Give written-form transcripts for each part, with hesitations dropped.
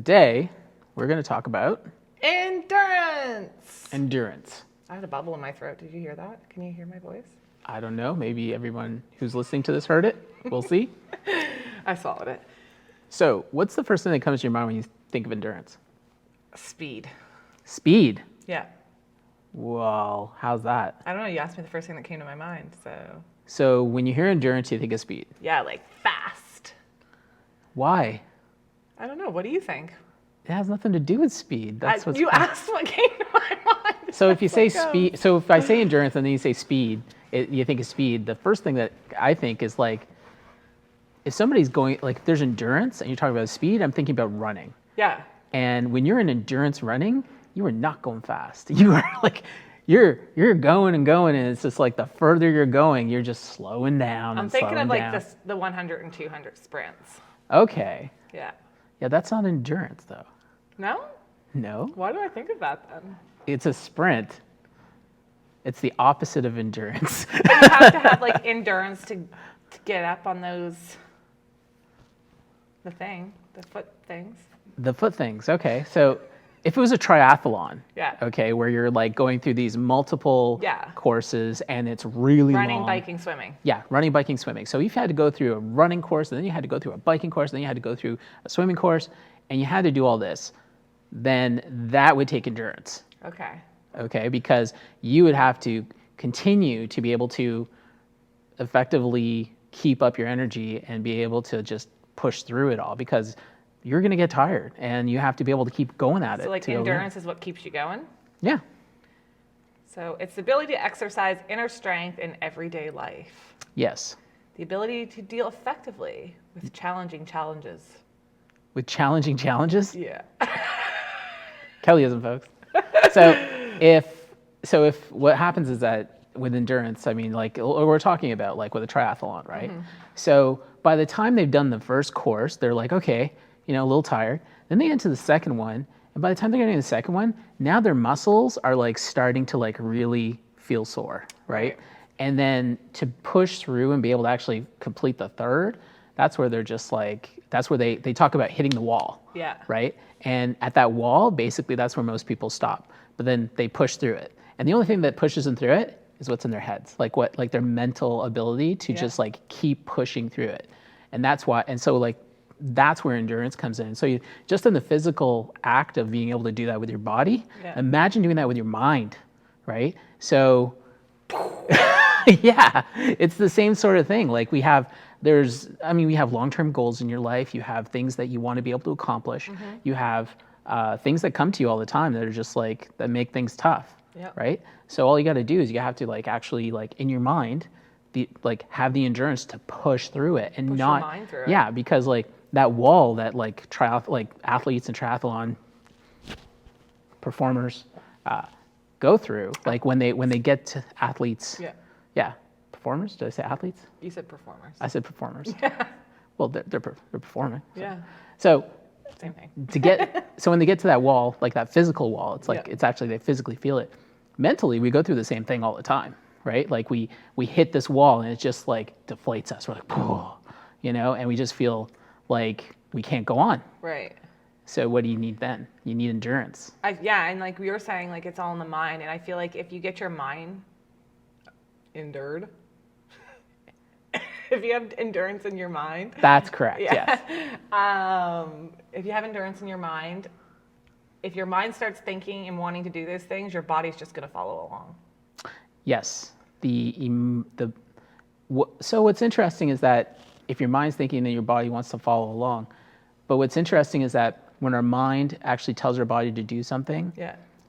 Today, we're going to talk about endurance. endurance. I had a bubble in my throat. Did you hear that? Can you hear my voice? I don't know. Maybe everyone who's listening to this heard it. We'll see. I swallowed it. So, what's the first thing that comes to your mind when you think of endurance? Speed. Speed. Yeah. Well, how's that? I don't know. You asked me the first thing that came to my mind. So, when you hear endurance, you think of speed. Yeah, like fast. Why? I don't know. What do you think? It has nothing to do with speed. That's what's You asked what came to my mind. So if you say speed, so if I say endurance and then you say speed, you think of speed. The first thing that I think is like, if somebody's going, like if there's endurance and you're talking about speed, I'm thinking about running. Yeah. And when you're in endurance running, you are not going fast. You are like, you're going and going, and it's just like the further you're going, you're just slowing down. I'm thinking of like the 100 and 200 sprints. Okay. Yeah. Yeah, that's not endurance though. No? No. Why do I think of that then? It's a sprint. It's the opposite of endurance. But you have to have like endurance to get up on those, the foot things. The foot things. Okay. So if it was a triathlon, Yeah. okay, where you're like going through these multiple courses and it's really Running, long. biking, swimming. Yeah, running, biking, swimming. So if you had to go through a running course, and then you had to go through a biking course, and then you had to go through a swimming course, and you had to do all this, then that would take endurance. Okay. Okay, because you would have to continue to be able to effectively keep up your energy and be able to just push through it all, because you're going to get tired and you have to be able to keep going at it. So like endurance is what keeps you going? Yeah. So it's the ability to exercise inner strength in everyday life. Yes. The ability to deal effectively with challenging challenges. With challenging challenges? Yeah. Kellyism, folks. So if what happens is that with endurance, I mean, like we're talking about like with a triathlon, right? Mm-hmm. So by the time they've done the first course, they're like, okay, a little tired. Then they get into the second one. And by the time they're getting to the second one, now their muscles are like starting to like really feel sore, right? And then to push through and be able to actually complete the third, that's where they're just like, that's where they talk about hitting the wall. Yeah. Right? And at that wall, basically that's where most people stop. But then they push through it. And the only thing that pushes them through it is what's in their heads. Like their mental ability to just like keep pushing through it. And that's why, and so like, that's where endurance comes in. So just in the physical act of being able to do that with your body, imagine doing that with your mind, right? So yeah, it's the same sort of thing. Like we have long-term goals in your life. You have things that you want to be able to accomplish. Mm-hmm. You have things that come to you all the time that are just like, that make things tough, right? So all you got to do is you have to like actually like in your mind, have the endurance to push through it and push not, your mind through it. Because like that wall that like athletes and triathlon performers go through, like when they get to athletes, performers. Did I say athletes? You said performers. I said performers. Yeah. Well, they're performing. So. Yeah. So same thing. So when they get to that wall, like that physical wall, it's like it's actually they physically feel it. Mentally, we go through the same thing all the time, right? Like we hit this wall and it just like deflates us. We're like, and we just feel like we can't go on. Right. So what do you need then? You need endurance. And like we were saying, like it's all in the mind. And I feel like if you get your mind endured, if you have endurance in your mind. That's correct, yes. If you have endurance in your mind, if your mind starts thinking and wanting to do those things, your body's just going to follow along. Yes. So what's interesting is that if your mind's thinking, then your body wants to follow along. But what's interesting is that when our mind actually tells our body to do something,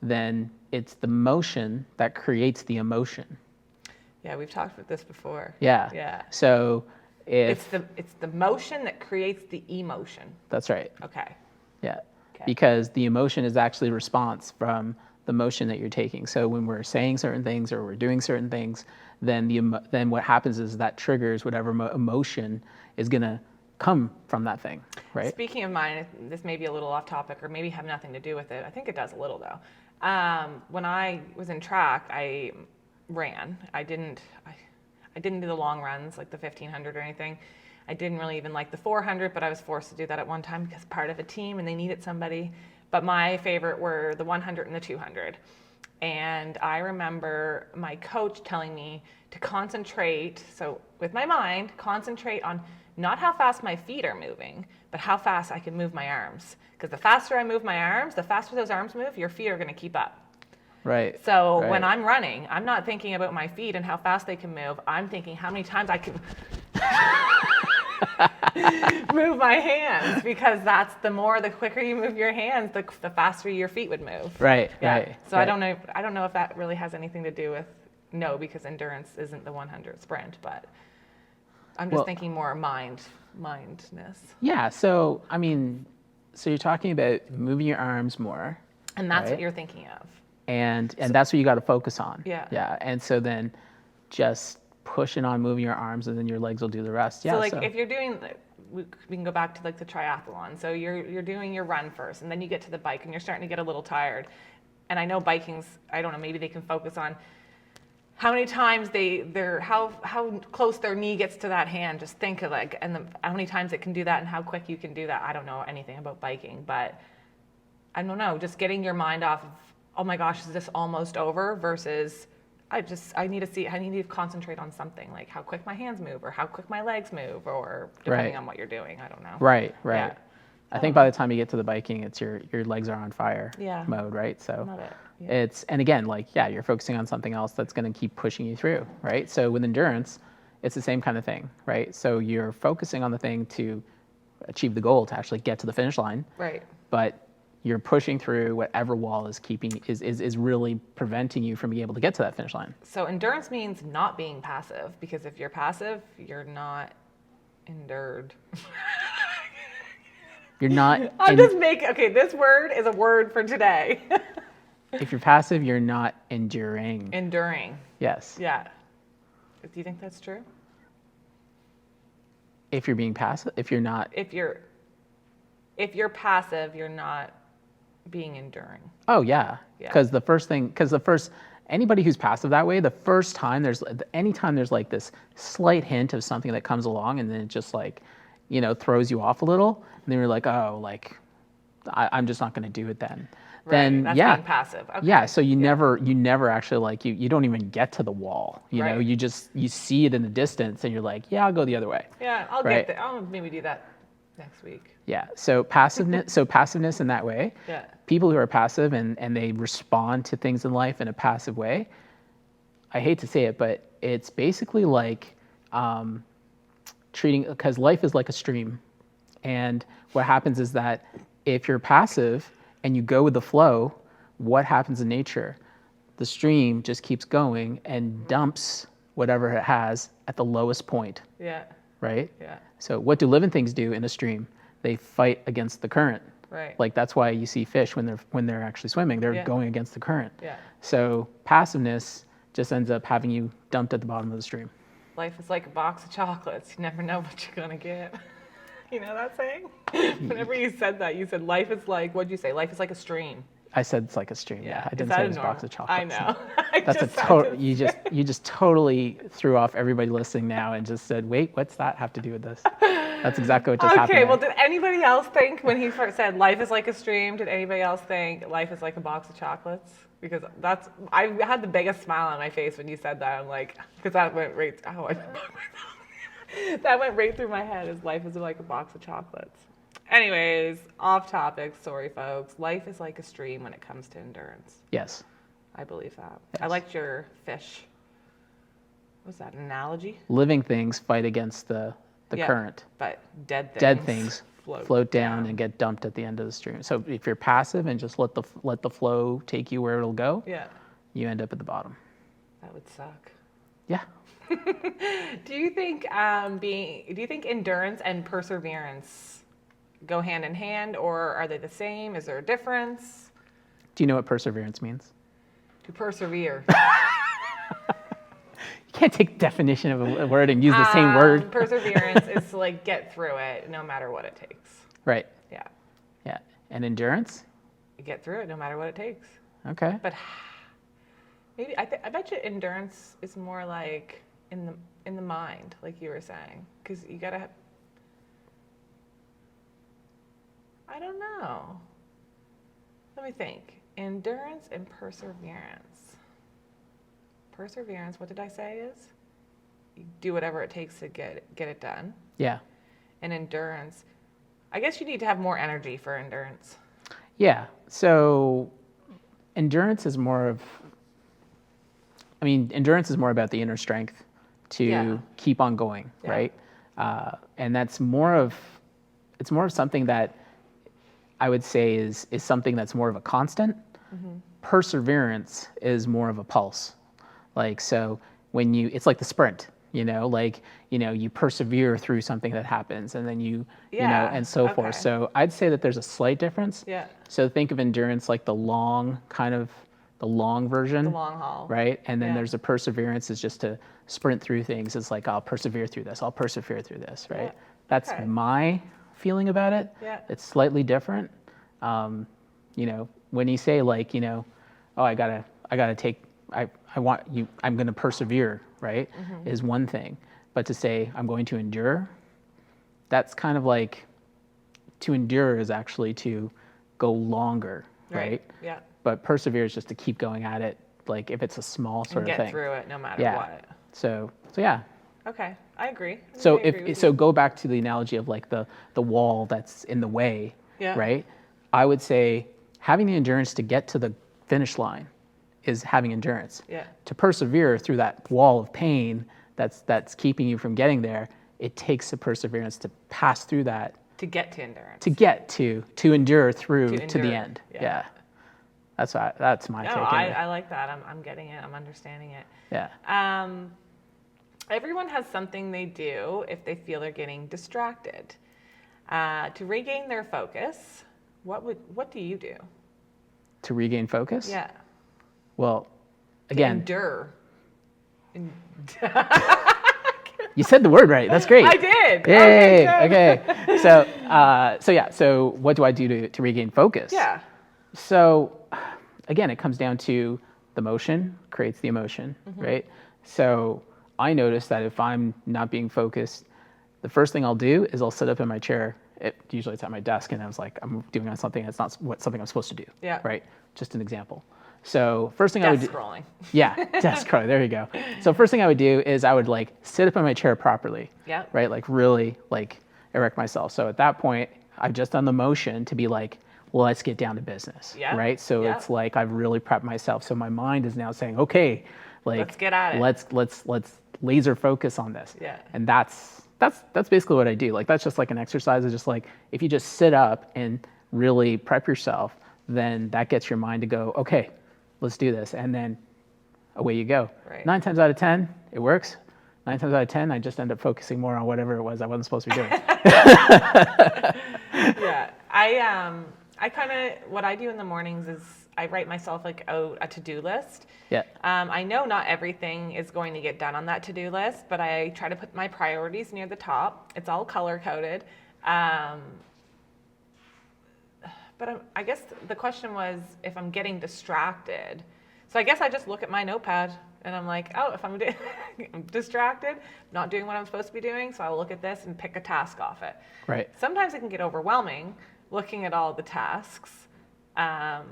then it's the motion that creates the emotion. Yeah, we've talked about this before. Yeah. So it's the motion that creates the emotion. That's right. Okay. Yeah. Okay. Because the emotion is actually a response from the motion that you're taking. So when we're saying certain things or we're doing certain things, then what happens is that triggers whatever emotion is going to come from that thing, right? Speaking of mind, this may be a little off topic or maybe have nothing to do with it. I think it does a little though. When I was in track, I ran. I didn't do the long runs like the 1500 or anything. I didn't really even like the 400, but I was forced to do that at one time because part of a team and they needed somebody. But my favorite were the 100 and the 200. And I remember my coach telling me to concentrate, so with my mind, concentrate on not how fast my feet are moving, but how fast I can move my arms. Because the faster I move my arms, the faster those arms move, your feet are going to keep up. Right. So right. when I'm running, I'm not thinking about my feet and how fast they can move. I'm thinking how many times I can move my hands, because the quicker you move your hands, the faster your feet would move. Right. Yeah. Right. So right. I don't know if that really has anything to do with, no, because endurance isn't the 100 sprint, but I'm just thinking more mindness. Yeah. So, I mean, so you're talking about moving your arms more. And that's what you're thinking of. And that's what you got to focus on. Yeah. Yeah. And so then just pushing on moving your arms, and then your legs will do the rest. Yeah. So if you're doing, we can go back to like the triathlon. So you're doing your run first, and then you get to the bike, and you're starting to get a little tired. And I know biking's, I don't know, maybe they can focus on how many times how close their knee gets to that hand. Just think of how many times it can do that, and how quick you can do that. I don't know anything about biking, but I don't know, just getting your mind off of, oh my gosh, is this almost over, versus I need to concentrate on something, like how quick my hands move, or how quick my legs move, or depending on what you're doing. I don't know. Right. Yeah. I think by the time you get to the biking, it's your legs are on fire mode, right? So Love it. Yeah. and again, you're focusing on something else that's going to keep pushing you through, right? So with endurance, it's the same kind of thing, right? So you're focusing on the thing to achieve the goal, to actually get to the finish line. Right. But you're pushing through whatever wall is really preventing you from being able to get to that finish line. So endurance means not being passive, because if you're passive, you're not endured. You're not. This word is a word for today. If you're passive, you're not enduring. Enduring. Yes. Yeah. Do you think that's true? If you're being passive, if you're not. If you're passive, you're not being enduring. Oh yeah. Because anybody who's passive that way, anytime there's like this slight hint of something that comes along, and then it just throws you off a little, and then you're like, oh, I'm just not going to do it then. Right, then that's being passive. Okay. Yeah, so you never actually you don't even get to the wall. You know, you see it in the distance, and you're like, yeah, I'll go the other way. Yeah, I'll get there. I'll maybe do that next week. Yeah. So passiveness in that way. Yeah. People who are passive and they respond to things in life in a passive way, I hate to say it, but it's basically like because life is like a stream. And what happens is that if you're passive and you go with the flow, what happens in nature? The stream just keeps going and dumps whatever it has at the lowest point. Yeah. Right? Yeah. So what do living things do in a stream? They fight against the current. Right. Like that's why you see fish when they're actually swimming, they're going against the current. Yeah. So passiveness just ends up having you dumped at the bottom of the stream. Life is like a box of chocolates. You never know what you're gonna get. You know that saying? Whenever you said that, you said life is like, what'd you say? Life is like a stream. I said it's like a stream. Yeah. I didn't say it was a box of chocolates. I know. You just totally threw off everybody listening now and just said, wait, what's that have to do with this? That's exactly what just happened. Okay, well, did anybody else think when he first said life is like a stream, did anybody else think life is like a box of chocolates? Because I had the biggest smile on my face when you said that. I'm like, because that went right, that went right through my head, is life is like a box of chocolates. Anyways, off topic, sorry folks. Life is like a stream when it comes to endurance. Yes. I believe that. Yes. I liked your fish. What was that, an analogy? Living things fight against the current. But dead things float down and get dumped at the end of the stream. So if you're passive and just let the flow take you where it'll go, you end up at the bottom. That would suck. Yeah. Do you think endurance and perseverance go hand in hand, or are they the same? Is there a difference? Do you know what perseverance means? To persevere. You can't take definition of a word and use the same word. Perseverance is to like get through it no matter what it takes. Right. Yeah. Yeah. And endurance? You get through it no matter what it takes. Okay. But maybe I bet you endurance is more like in the mind, like you were saying, because you gotta I don't know. Let me think. Endurance and perseverance. Perseverance, what did I say is? You do whatever it takes to get it done. Yeah. And endurance, I guess you need to have more energy for endurance. Yeah. So endurance is more of, endurance is more about the inner strength to keep on going, right? And that's it's more of something that I would say is something that's more of a constant. Perseverance is more of a pulse. Like, so when it's like the sprint, you persevere through something that happens, and then and so forth. So I'd say that there's a slight difference. Yeah. So think of endurance like the long version. The long haul. Right? And then there's a perseverance is just to sprint through things. It's like, I'll persevere through this, right? Yeah. That's my feeling about it. Yeah. It's slightly different. When you say like, oh, I gotta take, I'm going to persevere, right? Is one thing. But to say I'm going to endure, that's kind of like, to endure is actually to go longer, right? Yeah. But persevere is just to keep going at it, like if it's a small sort of thing. Get through it no matter what. So yeah. Okay, I agree. So go back to the analogy of like the wall that's in the way, right? I would say having the endurance to get to the finish line is having endurance. Yeah. To persevere through that wall of pain that's keeping you from getting there, it takes the perseverance to pass through that. To get to endurance. To endure through to the end. Yeah. That's my take. I like that. I'm getting it. I'm understanding it. Yeah. Everyone has something they do if they feel they're getting distracted. To regain their focus, what do you do? To regain focus? Yeah. Well, again. Endure. You said the word right. That's great. I did. Yay. Okay. So what do I do to regain focus? Yeah. So again, it comes down to the motion creates the emotion, right? So I notice that if I'm not being focused, the first thing I'll do is I'll sit up in my chair. Usually it's at my desk, and I was like, I'm doing on something that's not something I'm supposed to do. Yeah. Right. Just an example. So first thing I would do. Desk scrolling. Yeah, desk scrolling. There you go. So first thing I would do is I would like sit up in my chair properly. Yeah. Right. Like really like erect myself. So at that point, I've just done the motion to be like, well, let's get down to business. Yeah. Right. So it's like I've really prepped myself. So my mind is now saying, okay, like let's get at it. Let's laser focus on this. Yeah. And that's basically what I do. Like that's just like an exercise. It's just like if you just sit up and really prep yourself, then that gets your mind to go, okay, let's do this. And then away you go. Right. 9 times out of 10, it works. 9 times out of 10, I just end up focusing more on whatever it was I wasn't supposed to be doing. Yeah. I kind of, what I do in the mornings is I write myself like a to-do list. Yeah. I know not everything is going to get done on that to-do list, but I try to put my priorities near the top. It's all color-coded. But I guess the question was if I'm getting distracted. So I guess I just look at my notepad and I'm like, oh, if I'm distracted, not doing what I'm supposed to be doing, so I'll look at this and pick a task off it. Right. Sometimes it can get overwhelming looking at all the tasks. And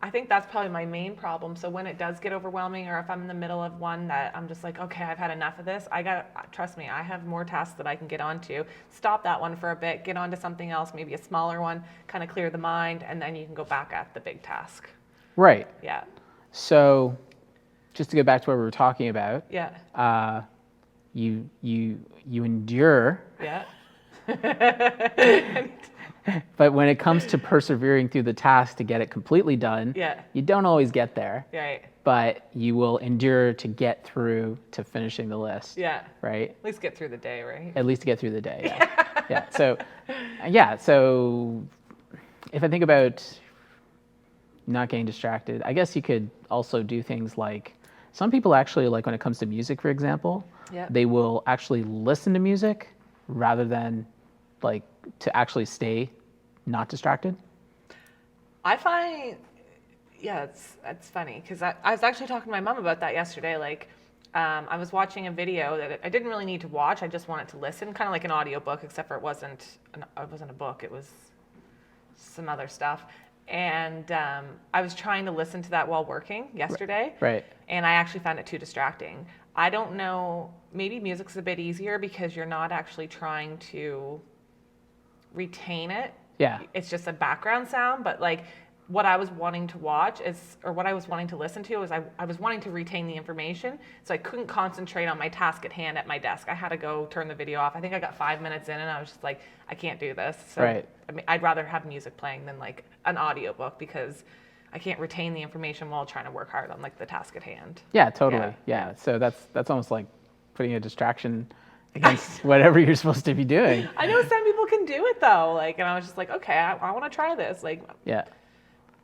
I think that's probably my main problem. So when it does get overwhelming, or if I'm in the middle of one that I'm just like, okay, I've had enough of this, trust me, I have more tasks that I can get onto. Stop that one for a bit, get onto something else, maybe a smaller one, kind of clear the mind, and then you can go back at the big task. Right. Yeah. So just to go back to what we were talking about. Yeah. You endure. Yeah. But when it comes to persevering through the task to get it completely done, you don't always get there. Right. But you will endure to get through to finishing the list. Yeah. Right? At least get through the day, right? At least to get through the day, yeah. So if I think about not getting distracted, I guess you could also do things like, some people actually, like when it comes to music, for example, they will actually listen to music rather than like to actually stay not distracted. I find, it's funny because I was actually talking to my mom about that yesterday. Like, I was watching a video that I didn't really need to watch. I just wanted to listen, kind of like an audiobook, except for it wasn't a book. It was some other stuff. And I was trying to listen to that while working yesterday. Right. And I actually found it too distracting. I don't know, maybe music's a bit easier because you're not actually trying to retain it. Yeah. It's just a background sound, but like what I was wanting to watch is, or what I was wanting to listen to is I was wanting to retain the information. So I couldn't concentrate on my task at hand at my desk. I had to go turn the video off. I think I got 5 minutes in and I was just like, I can't do this. So Right. I mean, I'd rather have music playing than like an audiobook because I can't retain the information while trying to work hard on like the task at hand. Yeah, totally. Yeah. So that's almost like putting a distraction against whatever you're supposed to be doing. I know some people can do it though. Like, and I was just like, okay, I want to try this. Like, Yeah.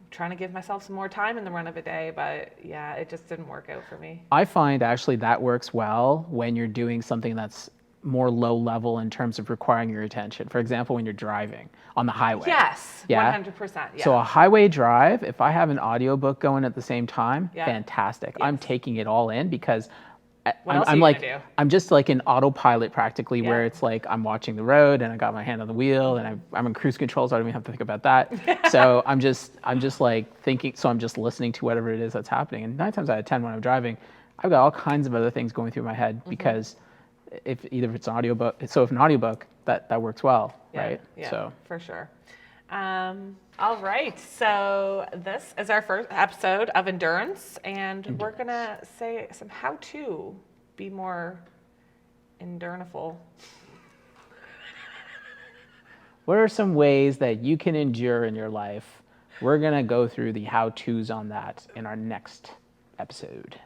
trying to give myself some more time in the run of a day, but yeah, it just didn't work out for me. I find actually that works well when you're doing something that's more low level in terms of requiring your attention. For example, when you're driving on the highway. Yes, Yeah. 100%. Yeah. So a highway drive, if I have an audiobook going at the same time, Yeah. fantastic. I'm taking it all in because What else are I'm you like, gonna do? I'm just like in autopilot practically where Yeah. it's like I'm watching the road and I got my hand on the wheel and I'm in cruise control, so I don't even have to think about that. So I'm just like thinking, so I'm just listening to whatever it is that's happening. And 9 times out of 10 when I'm driving, I've got all kinds of other things going through my head because if it's an audiobook, so if an audiobook, that works well, right? Yeah, So for sure. All right, so this is our first episode of Endurance, and we're gonna say some how to be more endurable. what are some ways that you can endure in your life? We're going to go through the how-tos on that in our next episode.